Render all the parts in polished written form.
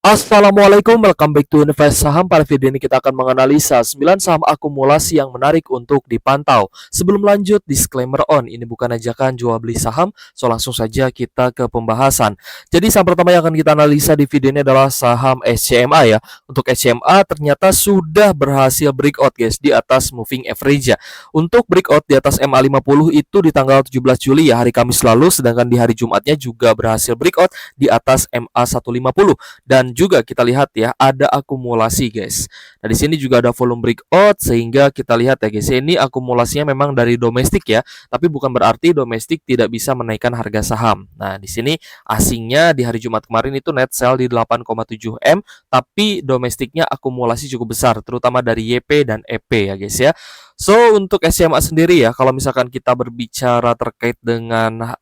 Assalamualaikum, welcome back to Invest Saham. Pada video ini kita akan menganalisa 9 saham akumulasi yang menarik untuk dipantau. Sebelum lanjut, disclaimer on, ini bukan ajakan jual beli saham, so langsung saja kita ke pembahasan. Jadi saham pertama yang akan kita analisa di video ini adalah saham SCMA ya. Untuk SCMA ternyata sudah berhasil breakout guys di atas moving average ya. Untuk breakout di atas MA50 itu di tanggal 17 Juli ya, hari Kamis lalu, sedangkan di hari Jumatnya juga berhasil breakout di atas MA150. Dan juga kita lihat ya, ada akumulasi guys. Nah, di sini juga ada volume breakout sehingga kita lihat ya guys, ini akumulasinya memang dari domestik ya, tapi bukan berarti domestik tidak bisa menaikkan harga saham. Nah, di sini asingnya di hari Jumat kemarin itu net sell di 8,7 M, tapi domestiknya akumulasi cukup besar terutama dari YP dan EP ya guys ya. So, untuk SMA sendiri ya, kalau misalkan kita berbicara terkait dengan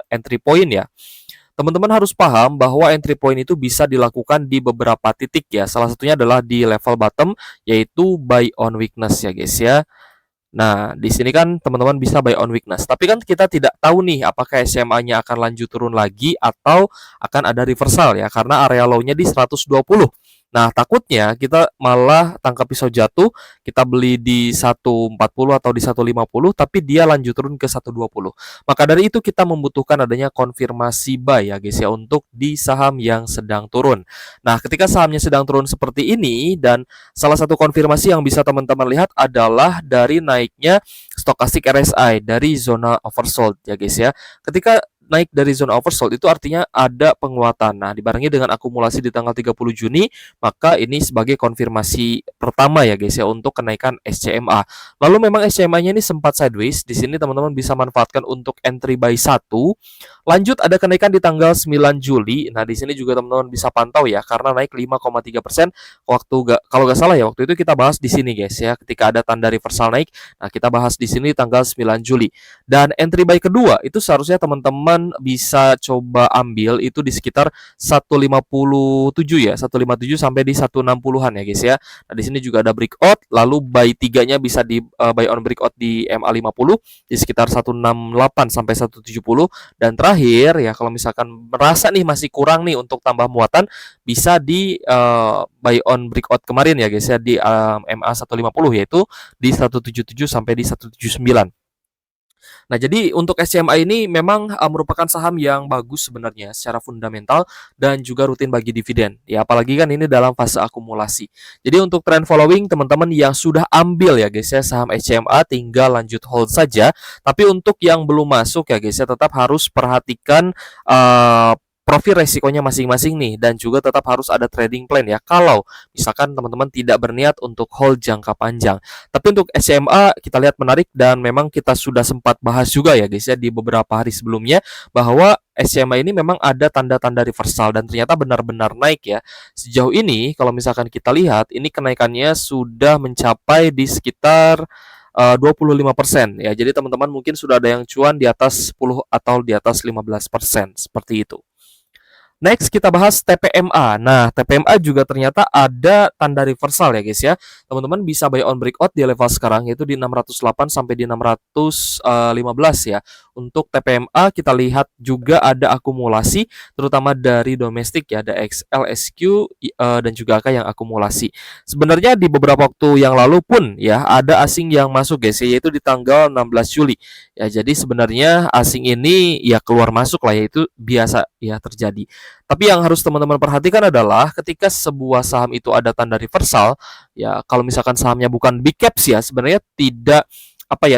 entry point ya, teman-teman harus paham bahwa entry point itu bisa dilakukan di beberapa titik ya. Salah satunya adalah di level bottom, yaitu buy on weakness ya guys ya. Nah, di sini kan teman-teman bisa buy on weakness. Tapi kan kita tidak tahu nih apakah SMA-nya akan lanjut turun lagi atau akan ada reversal ya, karena area low-nya di 120. Nah, takutnya kita malah tangkap pisau jatuh, kita beli di 140 atau di 150, tapi dia lanjut turun ke 120. Maka dari itu kita membutuhkan adanya konfirmasi buy ya guys ya, untuk di saham yang sedang turun. Nah, ketika sahamnya sedang turun seperti ini, dan salah satu konfirmasi yang bisa teman-teman lihat adalah dari naiknya stokastik RSI dari zona oversold ya guys ya. Ketika naik dari zona oversold itu artinya ada penguatan. Nah, dibarengi dengan akumulasi di tanggal 30 Juni, maka ini sebagai konfirmasi pertama ya guys ya untuk kenaikan SCMA. Lalu memang SCMA-nya ini sempat sideways. Di sini teman-teman bisa manfaatkan untuk entry buy 1. Lanjut ada kenaikan di tanggal 9 Juli. Nah, di sini juga teman-teman bisa pantau ya, karena naik 5,3% kalau nggak salah ya, waktu itu kita bahas di sini guys ya, ketika ada tanda reversal naik. Nah, kita bahas di sini tanggal 9 Juli. Dan entry buy kedua itu seharusnya teman-teman bisa coba ambil itu di sekitar 157 ya, 157 sampai di 160-an ya guys ya. Nah, di sini juga ada breakout, lalu buy 3-nya bisa di buy on breakout di MA50 di sekitar 168 sampai 170, dan terakhir ya, kalau misalkan merasa nih masih kurang nih untuk tambah muatan, bisa di buy on breakout kemarin ya guys ya di MA150, yaitu di 177 sampai di 179. Nah, jadi untuk SCMA ini memang merupakan saham yang bagus sebenarnya secara fundamental dan juga rutin bagi dividen. Ya, apalagi kan ini dalam fase akumulasi. Jadi untuk trend following, teman-teman yang sudah ambil ya guys ya saham SCMA tinggal lanjut hold saja. Tapi untuk yang belum masuk ya guys ya, tetap harus perhatikan profil resikonya masing-masing nih, dan juga tetap harus ada trading plan ya kalau misalkan teman-teman tidak berniat untuk hold jangka panjang. Tapi untuk SMA kita lihat menarik, dan memang kita sudah sempat bahas juga ya guys ya di beberapa hari sebelumnya bahwa SMA ini memang ada tanda-tanda reversal dan ternyata benar-benar naik ya. Sejauh ini kalau misalkan kita lihat, ini kenaikannya sudah mencapai di sekitar 25% ya. Jadi teman-teman mungkin sudah ada yang cuan di atas 10 atau di atas 15% seperti itu. Next kita bahas TPMA. Nah, TPMA juga ternyata ada tanda reversal ya guys ya. Teman-teman bisa buy on breakout di level sekarang, yaitu di 608 sampai di 615 ya. Untuk TPMA kita lihat juga ada akumulasi terutama dari domestik ya, ada XL, SQ dan juga AK yang akumulasi. Sebenarnya di beberapa waktu yang lalu pun ya ada asing yang masuk guys ya, yaitu di tanggal 16 Juli. Ya, jadi sebenarnya asing ini ya keluar masuk lah, yaitu biasa ya terjadi. Tapi yang harus teman-teman perhatikan adalah ketika sebuah saham itu ada tanda reversal, ya kalau misalkan sahamnya bukan big caps ya, sebenarnya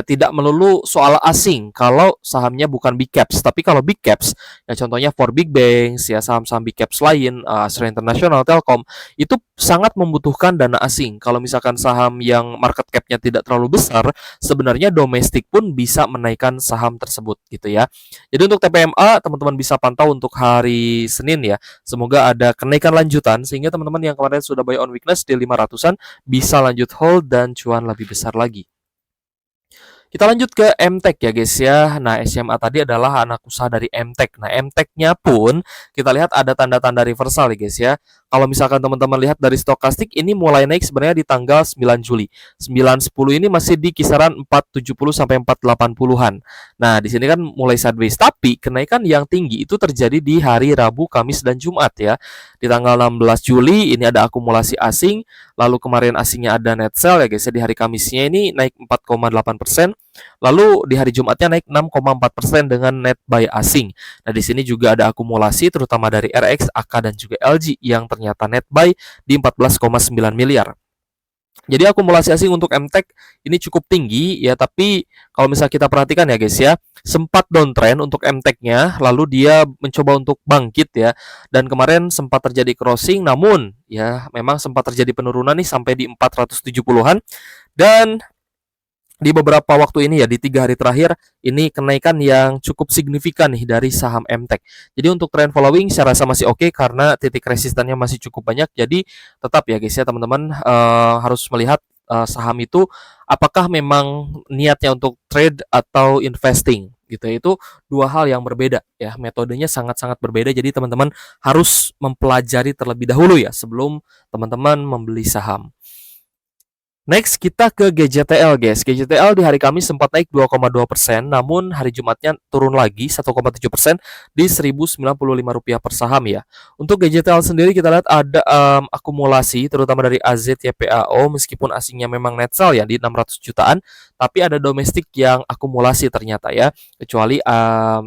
tidak melulu soal asing kalau sahamnya bukan big caps. Tapi kalau big caps, ya contohnya for big banks ya, saham-saham big caps lain, Astra International, Telkom, itu sangat membutuhkan dana asing. Kalau misalkan saham yang market cap-nya tidak terlalu besar, sebenarnya domestik pun bisa menaikkan saham tersebut gitu ya. Jadi untuk TPMA teman-teman bisa pantau untuk hari Senin ya. Semoga ada kenaikan lanjutan sehingga teman-teman yang kemarin sudah buy on weakness di 500-an bisa lanjut hold dan cuan lebih besar lagi. Kita lanjut ke MTech ya guys ya. Nah, SMA tadi adalah anak usaha dari MTech. Nah, MTech-nya pun kita lihat ada tanda-tanda reversal ya guys ya. kalau misalkan teman-teman lihat dari stokastik ini mulai naik sebenarnya di tanggal 9 Juli. 9.10 ini masih di kisaran 470 sampai 480-an. Nah, di sini kan mulai sideways, tapi kenaikan yang tinggi itu terjadi di hari Rabu, Kamis dan Jumat ya. Di tanggal 16 Juli ini ada akumulasi asing, lalu kemarin asingnya ada net sell ya guys. Di hari Kamisnya ini naik 4,8%. Lalu di hari Jumatnya naik 6,4% dengan net buy asing. Nah, di sini juga ada akumulasi terutama dari RX, AK dan juga LG yang ternyata net buy di 14,9 miliar. Jadi akumulasi asing untuk MTech ini cukup tinggi ya, tapi kalau misalnya kita perhatikan ya guys ya, sempat downtrend untuk MTech-nya, lalu dia mencoba untuk bangkit ya, dan kemarin sempat terjadi crossing, namun ya memang sempat terjadi penurunan nih sampai di 470-an, dan di beberapa waktu ini ya, di 3 hari terakhir ini kenaikan yang cukup signifikan nih dari saham MTech. Jadi untuk trend following saya rasa masih oke karena titik resistannya masih cukup banyak. Jadi tetap ya guys ya teman-teman, harus melihat saham itu apakah memang niatnya untuk trade atau investing gitu. Itu dua hal yang berbeda ya. Metodenya sangat-sangat berbeda. Jadi teman-teman harus mempelajari terlebih dahulu ya sebelum teman-teman membeli saham. Next kita ke GJTL guys. GJTL di hari Kamis sempat naik 2,2%, namun hari Jumatnya turun lagi 1,7% di Rp1.095 per saham ya. Untuk GJTL sendiri kita lihat ada akumulasi terutama dari AZYPAO, meskipun asingnya memang net sell ya di 600 jutaan, tapi ada domestik yang akumulasi ternyata ya. Kecuali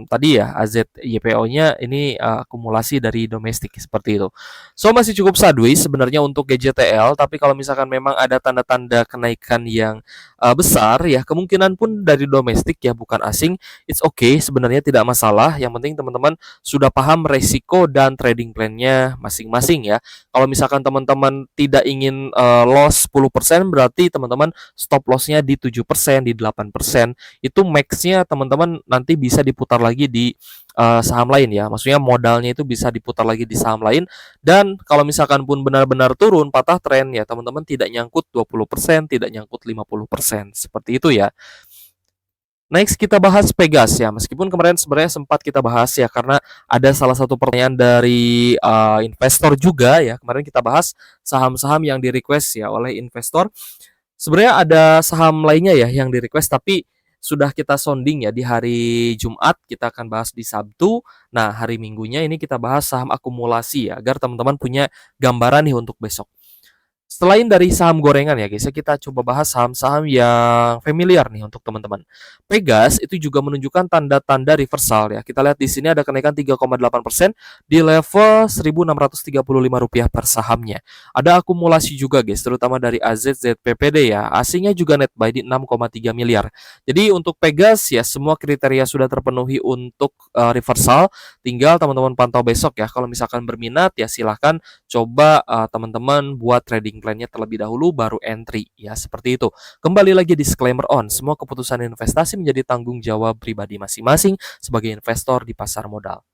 tadi ya AZYPAO-nya ini akumulasi dari domestik seperti itu. So masih cukup sideways sebenarnya untuk GJTL, tapi kalau misalkan memang ada tanda-tanda kenaikan yang besar ya, kemungkinan pun dari domestik ya, bukan asing. It's okay, sebenarnya tidak masalah. Yang penting teman-teman sudah paham resiko dan trading plan-nya masing-masing ya. Kalau misalkan teman-teman tidak ingin loss 10%, berarti teman-teman stop loss-nya di 7%, di 8%. Itu max-nya teman-teman nanti bisa diputar lagi di saham lain ya. Maksudnya modalnya itu bisa diputar lagi di saham lain, dan kalau misalkan pun benar-benar turun patah tren ya teman-teman tidak nyangkut 20%, tidak nyangkut 50%. Seperti itu ya. Next kita bahas Pegas ya. Meskipun kemarin sebenarnya sempat kita bahas ya karena ada salah satu pertanyaan dari investor juga ya. Kemarin kita bahas saham-saham yang di request ya oleh investor. Sebenarnya ada saham lainnya ya yang di request, tapi sudah kita sounding ya di hari Jumat, kita akan bahas di Sabtu. Nah, hari Minggunya ini kita bahas saham akumulasi ya, agar teman-teman punya gambaran nih untuk besok. Selain dari saham gorengan ya guys, kita coba bahas saham-saham yang familiar nih untuk teman-teman. Pegas itu juga menunjukkan tanda-tanda reversal ya. Kita lihat di sini ada kenaikan 3,8% di level Rp1.635 per sahamnya. Ada akumulasi juga guys, terutama dari AZZPPD ya. Asingnya juga net buy di 6,3 miliar. Jadi untuk Pegas ya semua kriteria sudah terpenuhi untuk reversal. Tinggal teman-teman pantau besok ya. Kalau misalkan berminat ya silahkan coba teman-teman buat trading plan-nya terlebih dahulu baru entry ya, seperti itu. Kembali lagi disclaimer on, semua keputusan investasi menjadi tanggung jawab pribadi masing-masing sebagai investor di pasar modal.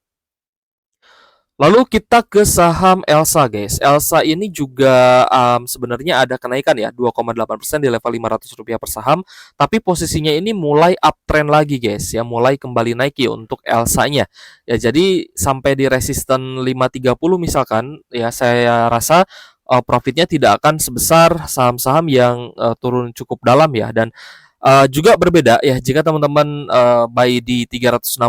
Lalu kita ke saham Elsa guys. Elsa ini juga sebenarnya ada kenaikan ya 2,8% di level Rp500 per saham, tapi posisinya ini mulai uptrend lagi guys ya, mulai kembali naik ya untuk Elsa-nya. Ya jadi sampai di resisten 530 misalkan ya, saya rasa profitnya tidak akan sebesar saham-saham yang turun cukup dalam ya. Dan juga berbeda ya jika teman-teman buy di 360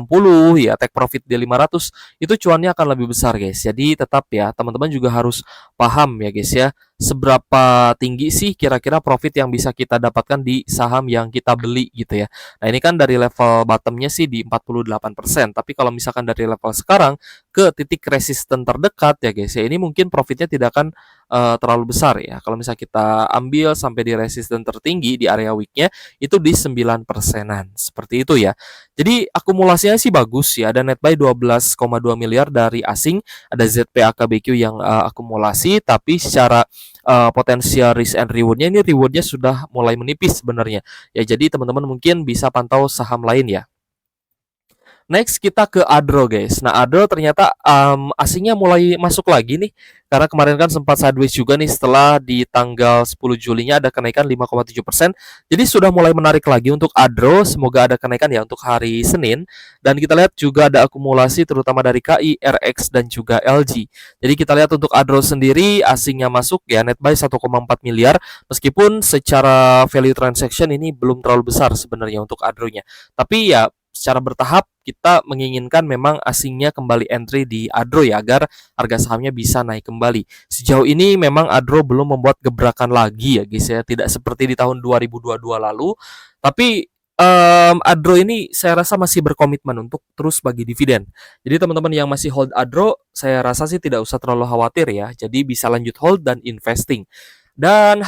ya, take profit di 500, itu cuannya akan lebih besar guys. Jadi tetap ya teman-teman juga harus paham ya guys ya, seberapa tinggi sih kira-kira profit yang bisa kita dapatkan di saham yang kita beli gitu ya. Nah, ini kan dari level bottomnya sih di 48%, tapi kalau misalkan dari level sekarang ke titik resisten terdekat ya guys ya, ini mungkin profitnya tidak akan terlalu besar ya. Kalau misalnya kita ambil sampai di resisten tertinggi di area weeknya itu di 9%-an, seperti itu ya. Jadi akumulasinya sih bagus ya, ada net buy 12,2 miliar dari asing, ada ZPAKBQ yang akumulasi, tapi secara potensial risk and rewardnya, ini rewardnya sudah mulai menipis sebenarnya ya. Jadi teman-teman mungkin bisa pantau saham lain ya. Next kita ke Adro guys. Nah Adro ternyata asingnya mulai masuk lagi nih. Karena kemarin kan sempat sideways juga nih setelah di tanggal 10 Julinya ada kenaikan 5,7%. Jadi sudah mulai menarik lagi untuk Adro. Semoga ada kenaikan ya untuk hari Senin. Dan kita lihat juga ada akumulasi terutama dari KI, RX dan juga LG. Jadi kita lihat untuk Adro sendiri asingnya masuk ya net buy 1,4 miliar. Meskipun secara value transaction ini belum terlalu besar sebenarnya untuk Adro-nya. Tapi ya secara bertahap kita menginginkan memang asingnya kembali entry di Adro ya agar harga sahamnya bisa naik kembali. Sejauh ini memang Adro belum membuat gebrakan lagi ya guys ya, tidak seperti di tahun 2022 lalu. Tapi Adro ini saya rasa masih berkomitmen untuk terus bagi dividen. Jadi teman-teman yang masih hold Adro, saya rasa sih tidak usah terlalu khawatir ya. Jadi bisa lanjut hold dan investing. Dan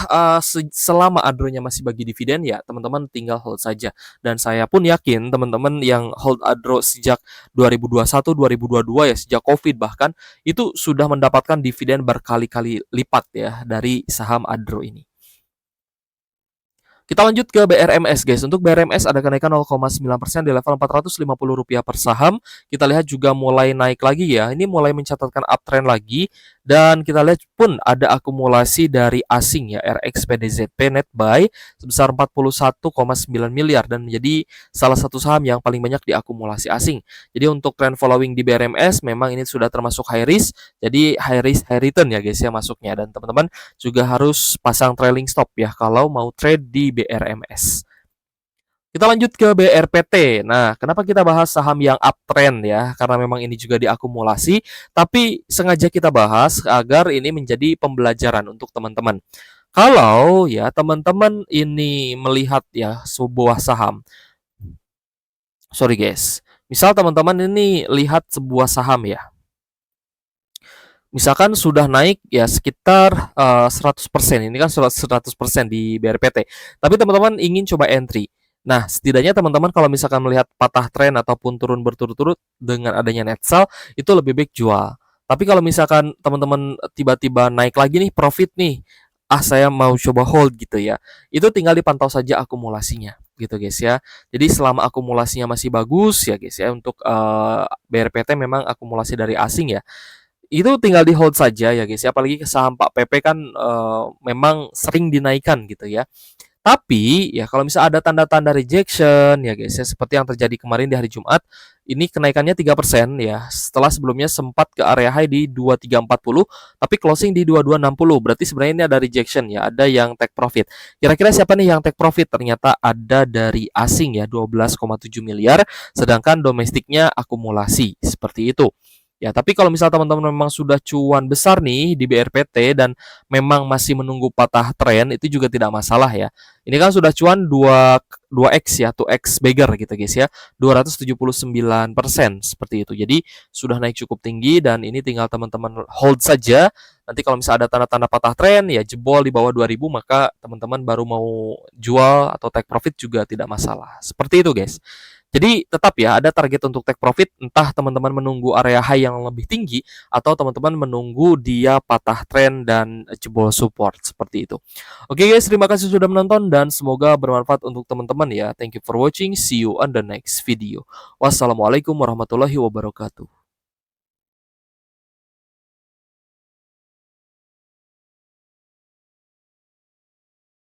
selama Adro-nya masih bagi dividen ya teman-teman tinggal hold saja. Dan saya pun yakin teman-teman yang hold Adro sejak 2021, 2022 ya sejak Covid bahkan itu sudah mendapatkan dividen berkali-kali lipat ya dari saham Adro ini. Kita lanjut ke BRMS guys. Untuk BRMS ada kenaikan 0,9% di level Rp450 per saham. Kita lihat juga mulai naik lagi ya. Ini mulai mencatatkan uptrend lagi. Dan kita lihat pun ada akumulasi dari asing ya, RXPDZP net buy sebesar 41,9 miliar dan menjadi salah satu saham yang paling banyak diakumulasi asing. Jadi untuk trend following di BRMS memang ini sudah termasuk high risk. Jadi high risk high return ya guys ya masuknya, dan teman-teman juga harus pasang trailing stop ya kalau mau trade di BRMS. Kita lanjut ke BRPT. Nah, kenapa kita bahas saham yang uptrend ya? Karena memang ini juga diakumulasi, tapi sengaja kita bahas agar ini menjadi pembelajaran untuk teman-teman. Kalau ya teman-teman ini melihat ya sebuah saham, sorry guys, misal teman-teman ini lihat sebuah saham ya, misalkan sudah naik ya sekitar 100%, ini kan 100% di BRPT. Tapi teman-teman ingin coba entry. Nah, setidaknya teman-teman kalau misalkan melihat patah tren ataupun turun berturut-turut dengan adanya net sell, itu lebih baik jual. Tapi kalau misalkan teman-teman tiba-tiba naik lagi nih, profit nih, saya mau coba hold gitu ya. Itu tinggal dipantau saja akumulasinya gitu guys ya. Jadi selama akumulasinya masih bagus ya guys ya untuk BRPT memang akumulasi dari asing ya, itu tinggal di hold saja ya guys ya, apalagi saham Pak PP kan memang sering dinaikkan gitu ya. Tapi ya kalau misalnya ada tanda-tanda rejection ya guys ya seperti yang terjadi kemarin di hari Jumat, ini kenaikannya 3% ya. Setelah sebelumnya sempat ke area high di 2340 tapi closing di 2260. Berarti sebenarnya ini ada rejection ya, ada yang take profit. Kira-kira siapa nih yang take profit? Ternyata ada dari asing ya 12,7 miliar sedangkan domestiknya akumulasi seperti itu. Ya, tapi kalau misal teman-teman memang sudah cuan besar nih di BRPT dan memang masih menunggu patah tren, itu juga tidak masalah ya. Ini kan sudah cuan 2x ya, 2x beggar gitu guys ya. 279% seperti itu. Jadi sudah naik cukup tinggi dan ini tinggal teman-teman hold saja. Nanti kalau misalnya ada tanda-tanda patah tren ya jebol di bawah 2000 maka teman-teman baru mau jual atau take profit juga tidak masalah. Seperti itu guys. Jadi tetap ya ada target untuk take profit, entah teman-teman menunggu area high yang lebih tinggi atau teman-teman menunggu dia patah tren dan jebol support seperti itu. Oke guys, terima kasih sudah menonton dan semoga bermanfaat untuk teman-teman ya. Thank you for watching. See you on the next video. Wassalamualaikum warahmatullahi wabarakatuh.